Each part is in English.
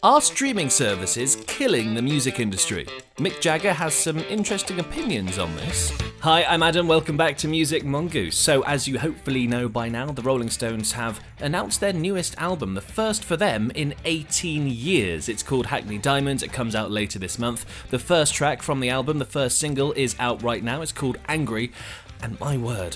Are streaming services killing the music industry? Mick Jagger has some interesting opinions on this. Hi, I'm Adam, welcome back to Music Mongoose. So, as you hopefully know by now, the Rolling Stones have announced their newest album, the first for them in 18 years. It's called Hackney Diamonds, it comes out later this month. The first track from the album, the first single, is out right now, it's called Angry. And my word,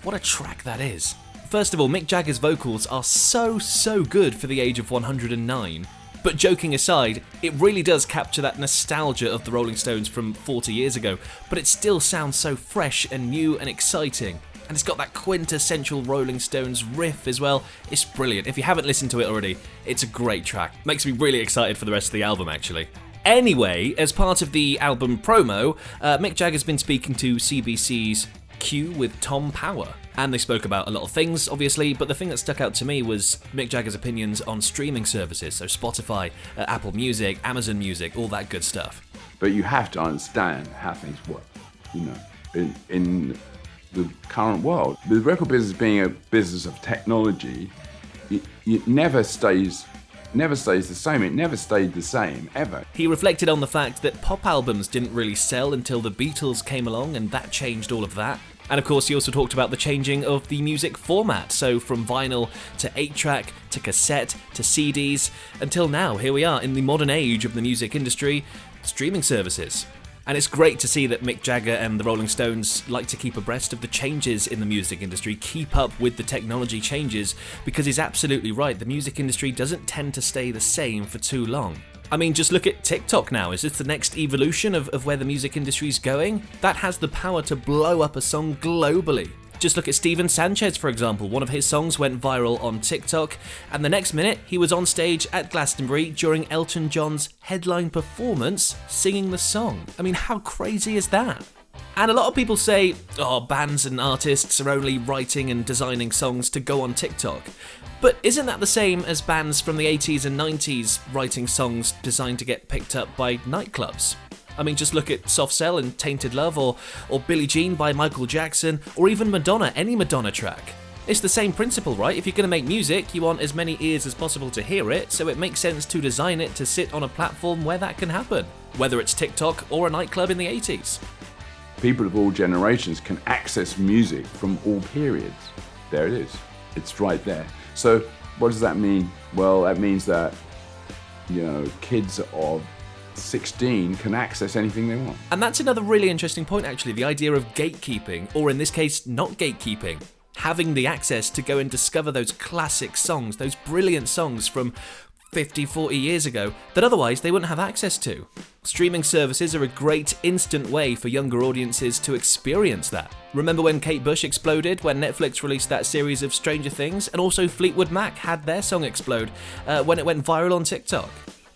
what a track that is. First of all, Mick Jagger's vocals are so good for the age of 109. But joking aside, it really does capture that nostalgia of the Rolling Stones from 40 years ago, but it still sounds so fresh and new and exciting. And it's got that quintessential Rolling Stones riff as well. It's brilliant. If you haven't listened to it already, it's a great track. Makes me really excited for the rest of the album, actually. Anyway, as part of the album promo, Mick Jagger's been speaking to CBC's Q with Tom Power. And they spoke about a lot of things, obviously, but the thing that stuck out to me was Mick Jagger's opinions on streaming services, so Spotify, Apple Music, Amazon Music, all that good stuff. But you have to understand how things work, in the current world. The record business being a business of technology, it never stays the same. It never stayed the same, ever. He reflected on the fact that pop albums didn't really sell until the Beatles came along, and that changed all of that. And of course, he also talked about the changing of the music format, so from vinyl to 8-track to cassette to CDs, until now, here we are in the modern age of the music industry, streaming services. And it's great to see that Mick Jagger and the Rolling Stones like to keep abreast of the changes in the music industry, keep up with the technology changes, because he's absolutely right, the music industry doesn't tend to stay the same for too long. I mean, just look at TikTok now. Is this the next evolution of where the music industry's going? That has the power to blow up a song globally. Just look at Steven Sanchez, for example. One of his songs went viral on TikTok, and the next minute he was on stage at Glastonbury during Elton John's headline performance singing the song. I mean, how crazy is that? And a lot of people say, bands and artists are only writing and designing songs to go on TikTok. But isn't that the same as bands from the 80s and 90s writing songs designed to get picked up by nightclubs? I mean, just look at Soft Cell and Tainted Love, or Billie Jean by Michael Jackson, or even Madonna, any Madonna track. It's the same principle, right? If you're going to make music, you want as many ears as possible to hear it, so it makes sense to design it to sit on a platform where that can happen, whether it's TikTok or a nightclub in the 80s. People of all generations can access music from all periods. There it is. It's right there. So what does that mean? Well, that means that, kids of 16 can access anything they want. And that's another really interesting point, actually, the idea of gatekeeping, or in this case, not gatekeeping. Having the access to go and discover those classic songs, those brilliant songs from 50, 40 years ago that otherwise they wouldn't have access to. Streaming services are a great instant way for younger audiences to experience that. Remember when Kate Bush exploded, when Netflix released that series of Stranger Things, and also Fleetwood Mac had their song explode when it went viral on TikTok.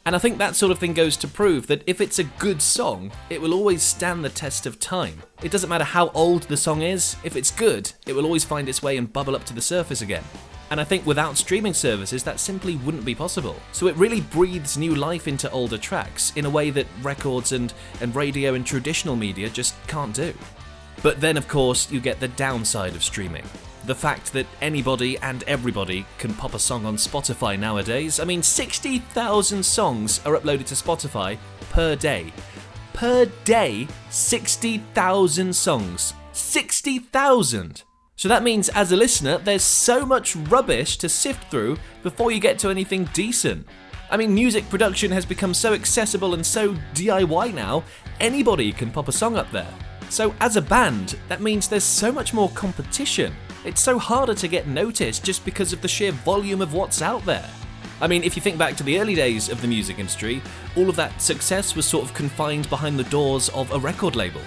And I think that sort of thing goes to prove that if it's a good song, it will always stand the test of time. It doesn't matter how old the song is, if it's good, it will always find its way and bubble up to the surface again. And I think without streaming services, that simply wouldn't be possible. So it really breathes new life into older tracks in a way that records and radio and traditional media just can't do. But then, of course, you get the downside of streaming. The fact that anybody and everybody can pop a song on Spotify nowadays. I mean, 60,000 songs are uploaded to Spotify per day. Per day, 60,000 songs. 60,000! So that means, as a listener, there's so much rubbish to sift through before you get to anything decent. I mean, music production has become so accessible and so DIY now, anybody can pop a song up there. So as a band, that means there's so much more competition. It's so harder to get noticed just because of the sheer volume of what's out there. I mean, if you think back to the early days of the music industry, all of that success was sort of confined behind the doors of a record label.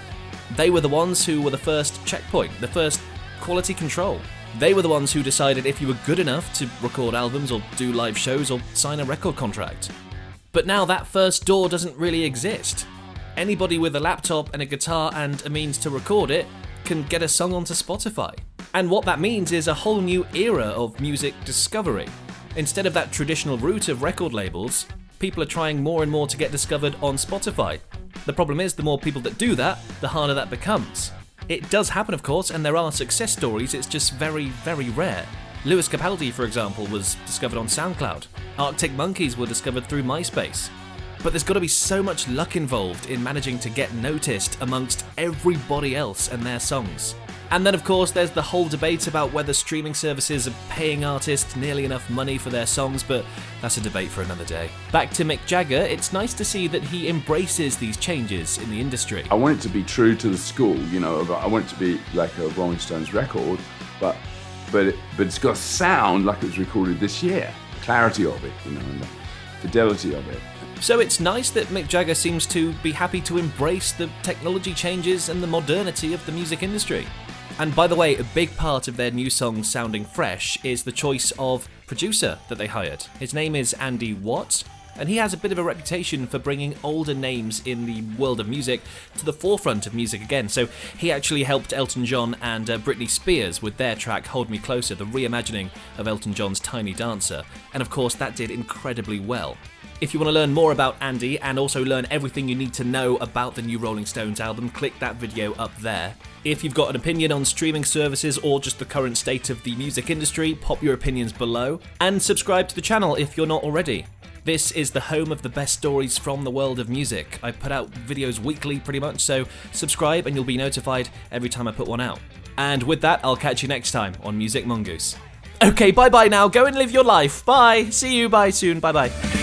They were the ones who were the first checkpoint, the first quality control. They were the ones who decided if you were good enough to record albums or do live shows or sign a record contract. But now that first door doesn't really exist. Anybody with a laptop and a guitar and a means to record it can get a song onto Spotify. And what that means is a whole new era of music discovery. Instead of that traditional route of record labels, people are trying more and more to get discovered on Spotify. The problem is, the more people that do that, the harder that becomes. It does happen, of course, and there are success stories, it's just very, very rare. Lewis Capaldi, for example, was discovered on SoundCloud. Arctic Monkeys were discovered through MySpace. But there's got to be so much luck involved in managing to get noticed amongst everybody else and their songs. And then of course there's the whole debate about whether streaming services are paying artists nearly enough money for their songs, but that's a debate for another day. Back to Mick Jagger, it's nice to see that he embraces these changes in the industry. I want it to be true to the school, I want it to be like a Rolling Stones record, but it's got to sound like it was recorded this year. The clarity of it, and the fidelity of it. So it's nice that Mick Jagger seems to be happy to embrace the technology changes and the modernity of the music industry. And by the way, a big part of their new song sounding fresh is the choice of producer that they hired. His name is Andy Watt, and he has a bit of a reputation for bringing older names in the world of music to the forefront of music again. So he actually helped Elton John and Britney Spears with their track Hold Me Closer, the reimagining of Elton John's Tiny Dancer. And of course that did incredibly well. If you want to learn more about Andy and also learn everything you need to know about the new Rolling Stones album, click that video up there. If you've got an opinion on streaming services or just the current state of the music industry, pop your opinions below. And subscribe to the channel if you're not already. This is the home of the best stories from the world of music. I put out videos weekly pretty much, so subscribe and you'll be notified every time I put one out. And with that, I'll catch you next time on Music Mongoose. Okay, bye-bye now. Go and live your life. Bye. See you. Bye soon. Bye-bye.